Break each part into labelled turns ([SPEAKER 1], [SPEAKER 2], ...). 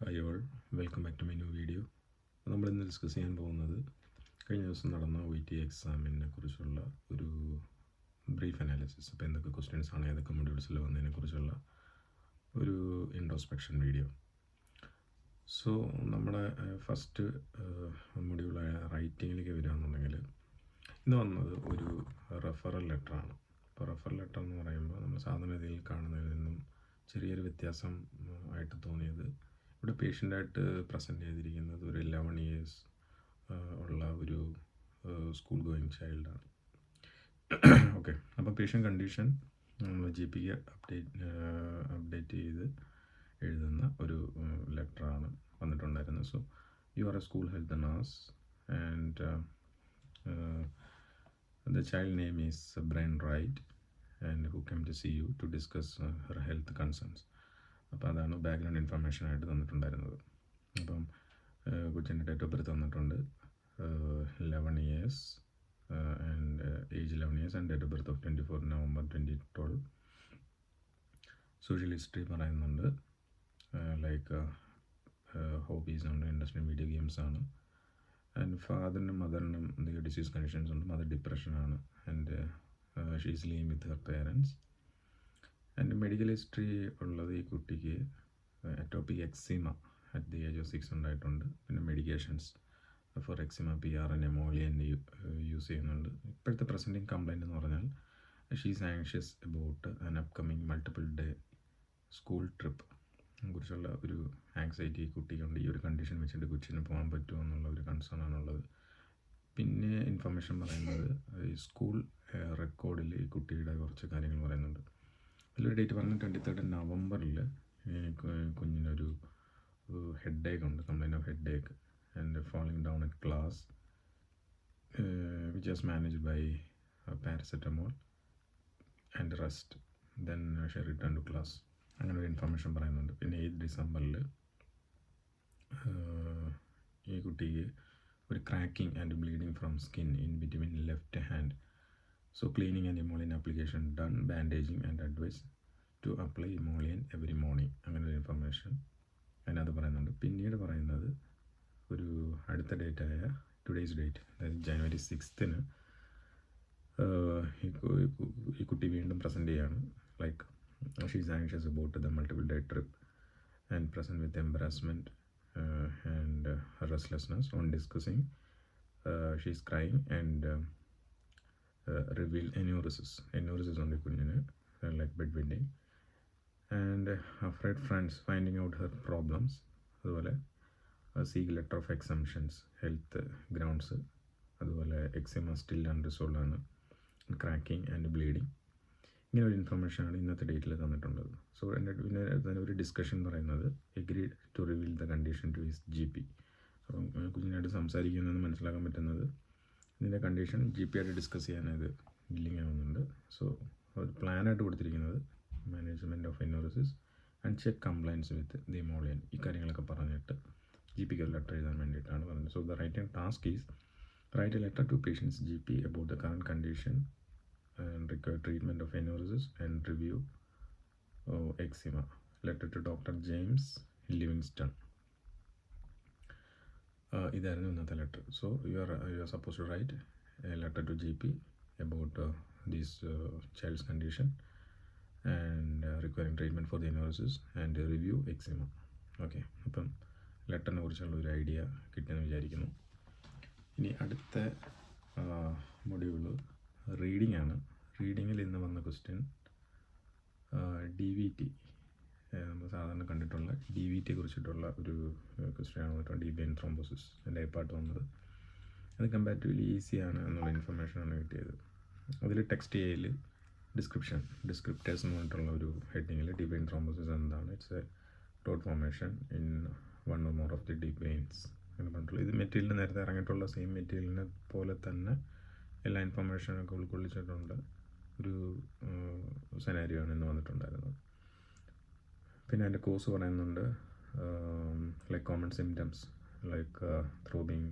[SPEAKER 1] Hi all, welcome back to my new video. നമ്മളിന്ന് discuss ചെയ്യാൻ പോകുന്നത് കഴിഞ്ഞ ദിവസം നടന്ന OET എക്സാമിനെ കുറിച്ചുള്ള ഒരു ബ്രീഫ് അനാലിസിസ്. അപ്പോൾ എന്തൊക്കെ ക്വസ്റ്റ്യൻസ് ആണ് ഏതൊക്കെ മൊഡ്യൂൾസിൽ വന്നതിനെ കുറിച്ചുള്ള ഒരു ഇൻട്രോസ്പെക്ഷൻ വീഡിയോ. സോ നമ്മുടെ ഫസ്റ്റ് മൊഡ്യൂളായ റൈറ്റിങ്ങിലേക്ക് വരികയാണെന്നുണ്ടെങ്കിൽ ഇന്ന് വന്നത് ഒരു റെഫറൽ ലെറ്ററാണ്. അപ്പോൾ റെഫറൽ ലെറ്റർ എന്ന് പറയുമ്പോൾ നമ്മൾ സാധാരണഗതിയിൽ കാണുന്നതിൽ നിന്നും ചെറിയൊരു വ്യത്യാസം ആയിട്ട് തോന്നിയത്, ഇവിടെ പേഷ്യൻ്റായിട്ട് പ്രസൻറ്റ് ചെയ്തിരിക്കുന്നത് ഒരു 11 ഇയേഴ്സ് ഉള്ള ഒരു സ്കൂൾ ഗോയിങ് ചൈൽഡാണ്. ഓക്കെ, അപ്പോൾ പേഷ്യൻ്റ് കണ്ടീഷൻ GP അപ്ഡേറ്റ് ചെയ്ത് എഴുതുന്ന ഒരു ലെറ്ററാണ് വന്നിട്ടുണ്ടായിരുന്നത്. So you are a school health nurse and the child name is Brian Wright and who came to see you to discuss her health concerns. അപ്പോൾ അതാണ് background information ആയിട്ട് തന്നിട്ടുണ്ടായിരുന്നത്. അപ്പം കൊച്ചിൻ്റെ ഡേറ്റ് ഓഫ് ബർത്ത് തന്നിട്ടുണ്ട് 11 years and age 11 years and date of birth of 24 November 2012. Social history പറയുന്നുണ്ട്, like hobbies ഉണ്ട്, interest in video games ആണ്. And ഫാദറിനും മദറിനും എന്തെങ്കിലും ഡിസീസ് കണ്ടീഷൻസ് ഉണ്ട്. മദർ ഡിപ്രഷനാണ് and she is living with her parents. And medical history ഉള്ളത് ഈ കുട്ടിക്ക് atopic eczema at the age of 6 ഉണ്ടായിട്ടുണ്ട്. പിന്നെ medications for eczema PRN emollient use ചെയ്യുന്നുണ്ട്. ഇപ്പോഴത്തെ പ്രസൻറ്റിങ് കംപ്ലൈൻറ്റ് എന്ന് പറഞ്ഞാൽ she is anxious about an upcoming multiple day school trip കുറിച്ചുള്ള ഒരു ആങ്സൈറ്റി ഈ കുട്ടിക്കുണ്ട്. ഈ ഒരു കണ്ടീഷൻ വെച്ചിട്ട് കൊച്ചിന് പോകാൻ പറ്റുമോ എന്നുള്ള ഒരു കൺസേൺ ആണുള്ളത്. പിന്നെ ഇൻഫർമേഷൻ പറയുന്നത് ഈ സ്കൂൾ റെക്കോർഡിൽ ഈ കുട്ടിയുടെ കുറച്ച് കാര്യങ്ങൾ പറയുന്നുണ്ട്. അതിലൊരു ഡേറ്റ് പറഞ്ഞ് 23 November കുഞ്ഞിനൊരു ഹെഡ് ഏക്ക് ഉണ്ട്, complaint of headache and falling down at class which was managed by paracetamol and rest. Then she return to class. അങ്ങനെ ഒരു ഇൻഫർമേഷൻ പറയുന്നുണ്ട്. പിന്നെ 8 December ഈ കുട്ടിക്ക് ഒരു cracking and bleeding from skin in between left hand. So cleaning and emollient application done, bandaging and advice to apply emollient every morning. അങ്ങനെ ഒരു information അതിനകത്ത് പറയുന്നുണ്ട്. പിന്നീട് പറയുന്നത് ഒരു അടുത്ത ഡേറ്റായ ടുഡേയ്സ് ഡേറ്റ്, അതായത് January 6th ഈ കുട്ടി വീണ്ടും പ്രസൻറ്റ് ചെയ്യാണ്. ലൈക്ക് she is anxious about the multiple day trip and present with embarrassment and restlessness. On discussing, she is crying and revealed enuresis on the kunyine, like bedwetting, and afraid friends finding out her problems. അതുപോലെ seek letter of exemptions, health grounds, അതുപോലെ eczema still unresolved ആണ്, cracking and bleeding. ഇങ്ങനെ ഒരു ഇൻഫർമേഷനാണ് ഇന്നത്തെ ഡേറ്റിൽ തന്നിട്ടുള്ളത്. So പിന്നെ ഒരു discussion പറയുന്നത് agreed to reveal the condition to his GP. അപ്പം കുഞ്ഞിനായിട്ട് സംസാരിക്കുന്നതെന്ന് മനസ്സിലാക്കാൻ പറ്റുന്നത് ഇതിൻ്റെ കണ്ടീഷൻ GP ആയിട്ട് ഡിസ്കസ് ചെയ്യാനായത് വില്ലിങ് ആവുന്നുണ്ട്. സോ ഒരു പ്ലാനായിട്ട് കൊടുത്തിരിക്കുന്നത് management of enuresis and check compliance with the emollient. ഈ കാര്യങ്ങളൊക്കെ പറഞ്ഞിട്ട് GPക്ക് ഒരു ലെറ്റർ എഴുതാൻ വേണ്ടിയിട്ടാണ് പറഞ്ഞത്. So the writing task is write a letter to patients GP about the current condition and require treatment of enuresis and review eczema. Letter to Dr. James Livingston. ഇതായിരുന്നു ഇന്നത്തെ letter. So you are suppose to write a letter to GP about this child's condition and requiring treatment for the enuresis and review eczema. Okay, അപ്പം ലെറ്ററിനെ കുറിച്ചുള്ള ഒരു idea കിട്ടിയെന്ന് വിചാരിക്കുന്നു. ഇനി അടുത്ത മൊഡ്യൂള് റീഡിംഗ് ആണ്. റീഡിങ്ങിൽ ഇന്ന് വന്ന ക്വസ്റ്റ്യൻ DVT, നമ്മൾ സാധാരണ കണ്ടിട്ടുള്ള DVT കുറിച്ചിട്ടുള്ള ഒരു ക്വസ്റ്റ്യൻ ആണ്. ഡീപ് വെയിൻ ത്രോംബോസിസ് എൻ്റെ പാർട്ട് വന്നത്. അത് കമ്പാരിറ്റീവ്ലി ഈസിയാണ് എന്നുള്ള ഇൻഫർമേഷനാണ് കിട്ടിയത്. അതിൽ ടെക്സ്റ്റ് എയിൽ ഡിസ്ക്രിപ്റ്റേഴ്സ് എന്ന് പറഞ്ഞിട്ടുള്ള ഒരു ഹെഡിങ്ങിൽ ഡീപ് വെയിൻ ത്രോംബോസിസ് എന്താണ്, it's A clot formation in one or more of the deep veins എന്ന് പറഞ്ഞിട്ടുള്ളത്. ഇത് മെറ്റീരിയൽ നേരത്തെ ഇറങ്ങിയിട്ടുള്ള സെയിം മെറ്റീരിയലിനെ പോലെ തന്നെ എല്ലാ ഇൻഫർമേഷനൊക്കെ ഉൾക്കൊള്ളിച്ചിട്ടുണ്ട് ഒരു സെനാരിയോ ആണ് ഇന്ന് വന്നിട്ടുണ്ടായിരുന്നത്. പിന്നെ അതിൻ്റെ കോഴ്സ് പറയുന്നുണ്ട്, like common symptoms like throbbing,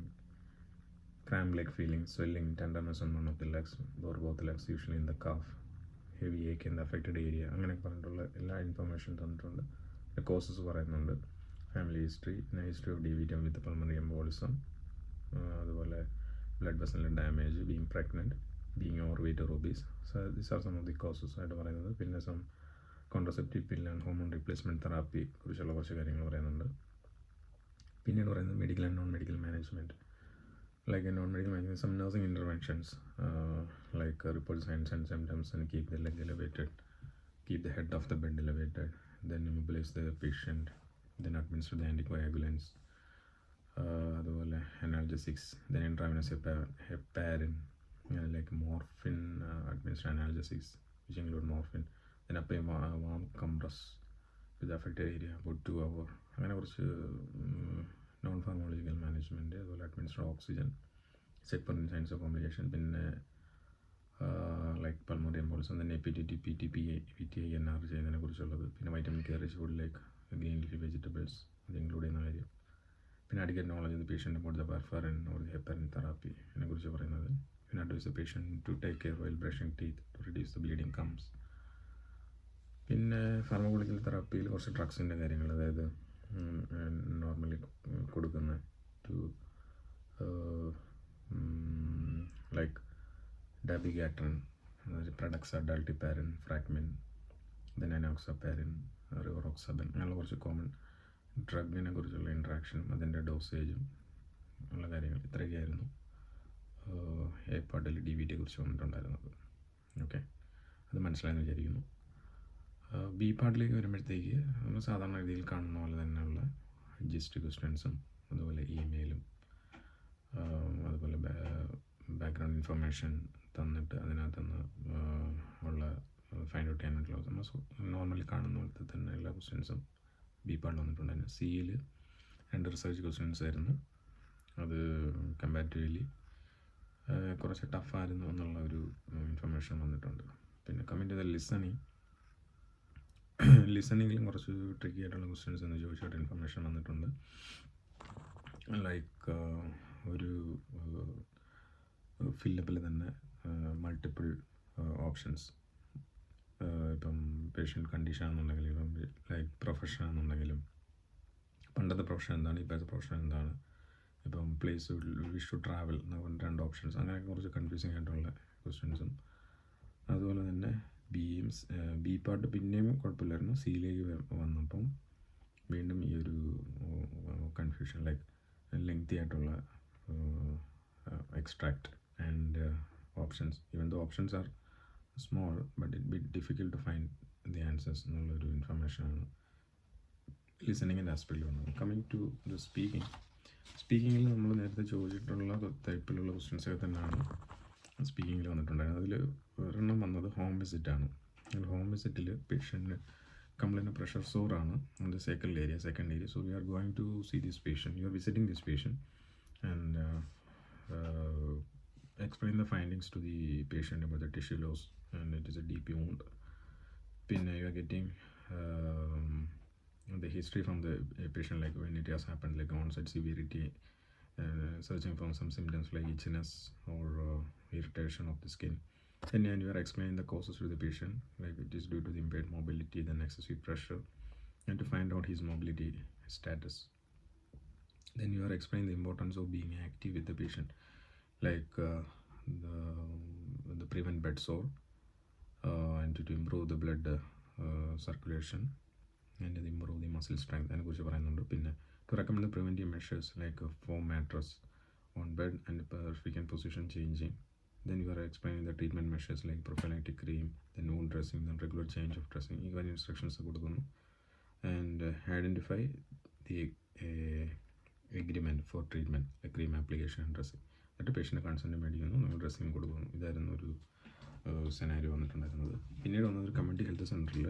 [SPEAKER 1] cramp leg feeling, swelling, tenderness on one of the legs or both legs, usually in the calf, heavy ache in the affected area. അങ്ങനെ പറഞ്ഞിട്ടുള്ള എല്ലാ ഇൻഫർമേഷൻ തന്നിട്ടുണ്ട്. കോഴ്സസ് പറയുന്നുണ്ട്, family history of DVT with pulmonary embolism, അതുപോലെ blood വെസലിൻ്റെ damage, being pregnant, being overweight or obese. So these are some of the causes ആയിട്ട് പറയുന്നത്. പിന്നെ some contraceptive pill and hormone replacement therapy കുറിച്ചുള്ള കുറച്ച് കാര്യങ്ങൾ പറയുന്നുണ്ട്. പിന്നീട് പറയുന്നത് medical and non medical management. Like in non-medical management, some nursing interventions, like report signs and symptoms and keep the leg elevated, keep the head of the bed elevated, then immobilize the patient, then administer the anticoagulants, അതുപോലെ analgesics, then intravenous heparin, like morphine, administer analgesics which include morphine, then apply warm compress to the affected area about 2 hours. അങ്ങനെ കുറച്ച് non pharmacological management, അതുപോലെ administer oxygen, check for signs of complication, പിന്നെ like pulmonary embolism, തന്നെ PTT, PTI, NR ചെയ്യുന്നതിനെ കുറിച്ചുള്ളത്. പിന്നെ vitamin K rich food like green leafy vegetables അത് include ചെയ്യുന്ന കാര്യം. പിന്നെ adequate knowledge the patient about the warfarin or the heparin therapy ഇതിനെ കുറിച്ച് പറയുന്നത്. പിന്നെ advice the patient to take care while brushing teeth to reduce the bleeding gums. പിന്നെ pharmacological തെറാപ്പിയിൽ കുറച്ച് ഡ്രഗ്സിൻ്റെ കാര്യങ്ങൾ, അതായത് നോർമലി കൊടുക്കുന്ന ടു ലൈക്ക് ഡാബിഗാട്രൻ, പ്രഡക്സ, ഡാൾട്ടിപാരൻ, ഫ്രാഗ്മിൻ, ദെൻ അനോക്സപാരൻ, റിവറോക്സബൻ, അങ്ങനെയുള്ള കുറച്ച് കോമൺ ഡ്രഗിനെ കുറിച്ചുള്ള ഇൻട്രാക്ഷനും അതിൻ്റെ ഡോസേജും ഉള്ള കാര്യങ്ങൾ ഇത്രയൊക്കെയായിരുന്നു എ പാർട്ടിൽ DVT കുറിച്ച് വന്നിട്ടുണ്ടായിരുന്നത്. ഓക്കെ, അത് മനസ്സിലായെന്ന് വിചാരിക്കുന്നു. ബി പാർട്ടിലേക്ക് വരുമ്പോഴത്തേക്ക് നമ്മൾ സാധാരണ രീതിയിൽ കാണുന്ന പോലെ തന്നെയുള്ള ജിസ്റ്റ് ക്വസ്റ്റ്യൻസും അതുപോലെ ഇമെയിലും അതുപോലെ ബാക്ക്ഗ്രൗണ്ട് ഇൻഫർമേഷൻ തന്നിട്ട് അതിനകത്തുനിന്ന് ഉള്ള ഫൈൻഡ് ഔട്ട് ചെയ്യാനായിട്ടുള്ള നമ്മൾ നോർമലി കാണുന്ന പോലത്തെ തന്നെ എല്ലാ ക്വസ്റ്റ്യൻസും ബി പാർട്ടിൽ വന്നിട്ടുണ്ടായിരുന്നു. സിയിൽ 2 റിസർച്ച് ക്വസ്റ്റ്യൻസ് ആയിരുന്നു. അത് കമ്പാരിറ്റീവ്ലി കുറച്ച് ടഫായിരുന്നു എന്നുള്ള ഒരു ഇൻഫർമേഷൻ വന്നിട്ടുണ്ട്. പിന്നെ കമ്മിങ് ടു ദ ലിസണിങ്ങിലും കുറച്ച് ട്രിക്കി ആയിട്ടുള്ള ക്വസ്റ്റ്യൻസ് എന്ന് ചോദിച്ചിട്ട് ഇൻഫർമേഷൻ വന്നിട്ടുണ്ട്. ലൈക്ക് ഒരു ഫില്ലപ്പിൽ തന്നെ മൾട്ടിപ്പിൾ ഓപ്ഷൻസ്, ഇപ്പം പേഷ്യൻ്റ് കണ്ടീഷൻ ആണെന്നുണ്ടെങ്കിലും, ഇപ്പം ലൈക്ക് പ്രൊഫഷൻ ആണെന്നുണ്ടെങ്കിലും, പണ്ടത്തെ പ്രൊഫഷൻ എന്താണ്, ഇപ്പോഴത്തെ പ്രൊഫഷൻ എന്താണ്, ഇപ്പം പ്ലേസ് വിഷ് ടു ട്രാവൽ എന്ന് പറഞ്ഞ 2 ഓപ്ഷൻസ്, അങ്ങനെയൊക്കെ കുറച്ച് കൺഫ്യൂസിങ് ആയിട്ടുള്ള ക്വസ്റ്റ്യൻസും. അതുപോലെ തന്നെ ബി പാർട്ട് പിന്നെയും കുഴപ്പമില്ലായിരുന്നു. സിയിലേക്ക് വന്നപ്പം വീണ്ടും ഈ ഒരു കൺഫ്യൂഷൻ, ലൈക്ക് ലെങ്തി ആയിട്ടുള്ള extract and options, even the options are small but it bit difficult to find the answers എന്നുള്ളൊരു ഇൻഫർമേഷനാണ് ലിസണിങ്ങിൻ്റെ ആസ്പെക്റ്റിൽ വന്നത്. കമ്മിങ് ടു ദ സ്പീക്കിങ്ങിൽ നമ്മൾ നേരത്തെ ചോദിച്ചിട്ടുള്ള ടൈപ്പിലുള്ള ക്വസ്റ്റ്യൻസൊക്കെ തന്നെയാണ് സ്പീക്കിങ്ങിൽ വന്നിട്ടുണ്ടായിരുന്നു. അതിൽ ഒരെണ്ണം വന്നത് ഹോം വിസിറ്റാണ്. ഹോം വിസിറ്റിൽ പേഷ്യൻറ്റിന് കംപ്ലൈൻറ്റ് പ്രഷർ സോറാണ് on the second area. So we are going to see this patient, you are visiting this patient and explain the findings to the patient about the tissue loss and it is a deep wound. Then you are getting the history from the patient, like when it has happened, like onset severity, searching for some symptoms like itchiness or irritation of the skin. And you are explaining the causes to the patient, like it is due to the impaired mobility, then excessive pressure, and to find out his mobility status. Then you are explaining the importance of being active with the patient, like the prevent bed sore and to improve the blood circulation and to improve the muscle strength അതിനെ കുറിച്ച് പറയുന്നുണ്ട്. പിന്നെ to recommend the preventive measures like a foam mattress on bed and frequent position changing. Then you are explaining the treatment measures like prophylactic cream, then wound dressing, then regular change of dressing. ഈ കാര്യം instructions കൊടുക്കുന്നു. And identify the agreement four treatment, cream application and dressing. എന്നിട്ട് patient consent മേടിക്കുന്നു, നമ്മൾ dressing കൊടുക്കുന്നു. ഇതായിരുന്നു ഒരു scenario വന്നിട്ടുണ്ടായിരുന്നത്. പിന്നീട് വന്നത് ഒരു കമ്മ്യൂണിറ്റി ഹെൽത്ത് സെൻറ്ററിൽ,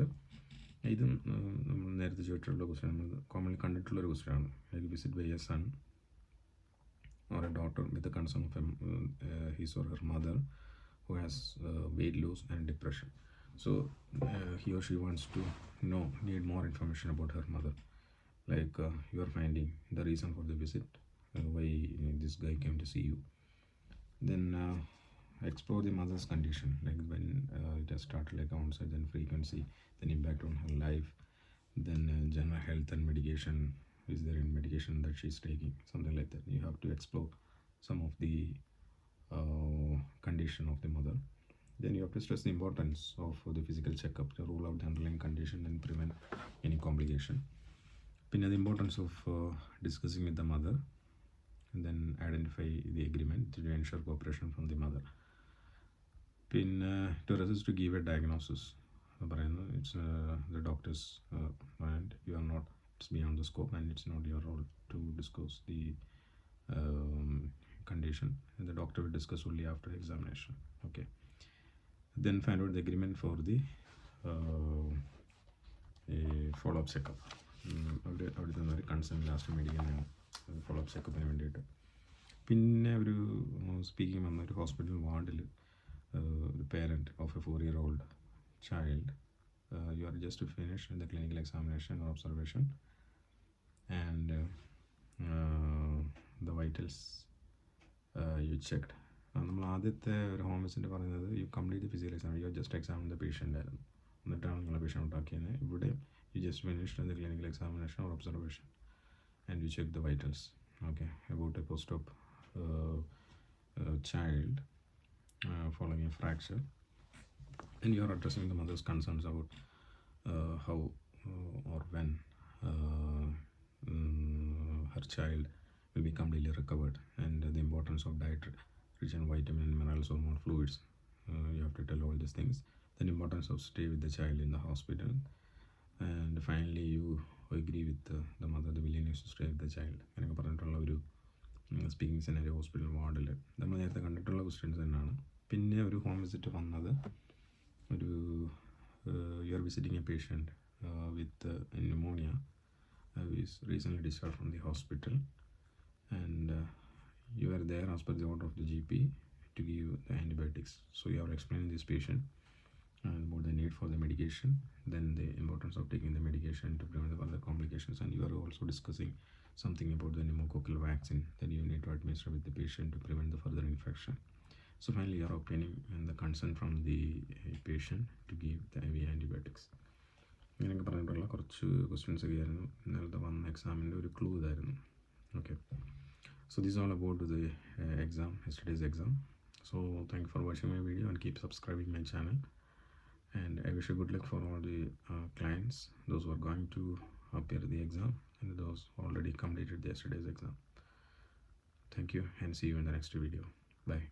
[SPEAKER 1] ഇതും നമ്മൾ നേരത്തെ ചോദിച്ചിട്ടുള്ള ക്വസ്റ്റ്യൻ, നമ്മൾ കോമൺലി കണ്ടിട്ടുള്ളൊരു ക്വസ്റ്റ്യനാണ്. Like visit by a son or a daughter with the concern of his or her mother who has weight loss and depression. So he or she wants to need more information about her mother, like you are finding the reason for the visit, why this guy came to see you. Then explore the mother's condition, like when it has started, like onset, then frequency, then impact on her life, then general health and medication is there any medication that she's taking, something like that. You have to explore some of the condition of the mother. Then you have to stress the importance of the physical checkup to rule out the underlying condition and prevent any complication. Then the importance of discussing with the mother, and then identify the agreement to ensure cooperation from the mother. To resist to give a diagnosis. It's the doctor's and you are not, it's beyond the scope and it's not your role to discuss the condition, and the doctor will discuss only after examination. Okay. Then find out the agreement for the follow up checkup. അവിടെ നിന്ന് ഒരു concern last മേടിക്കാനാണ് follow up ചെക്കപ്പിന് വേണ്ടിയിട്ട്. പിന്നെ ഒരു speaking വന്ന ഒരു hospital വാർഡിൽ ഒരു parent of A 4-year-old child, you are just finished the clinical examination or observation, and the vitals you checked. നമ്മൾ ആദ്യത്തെ ഒരു ഹോം വിസിറ്റ് പറയുന്നത് you complete the physical exam, you just examine the patient ആയിരുന്നു. എന്നിട്ടാണ് നിങ്ങളെ patient ഉണ്ടാക്കിയത്. ഇവിടെ you just finished the clinical examination or observation and you check the vitals. Okay, about A post op child following a fracture, and you are addressing the mother's concerns about how or when her child will be completely recovered, and the importance of diet rich in vitamin and minerals, hormone fluids. You have to tell all these things. Then importance of stay with the child in the hospital, and finally you agree with the mother the willingness to stay with the child. അങ്ങനെയൊക്കെ പറഞ്ഞിട്ടുള്ള ഒരു speaking scenario hospital വാർഡിൽ നമ്മൾ നേരത്തെ കണ്ടിട്ടുള്ള questions തന്നെയാണ്. പിന്നെ ഒരു ഹോം വിസിറ്റ് വന്നത് ഒരു you are visiting A patient with pneumonia who is recently discharged from the hospital, and you are there as per the order of the GP to give the antibiotics. So you are explaining this patient about the need for the medication, then the importance of taking the medication to prevent the further complications, and you are also discussing something about the pneumococcal vaccine that you need to administer with the patient to prevent the further infection. So finally you are obtaining the consent from the patient to give the IV antibiotics. ഇങ്ങനെയൊക്കെ പറഞ്ഞിട്ടുള്ള കുറച്ച് questions ഒക്കെ ആയിരുന്നു ഇന്നലത്തെ വന്ന എക്സാമിൻ്റെ ഒരു clue ഇതായിരുന്നു. Okay, so this is all about the exam, yesterday's exam. So thank you for watching my video and keep subscribing my channel, and I wish you good luck for all the clients, those who are going to appear the exam and those already completed yesterday's exam. Thank you and see you in the next video. Bye.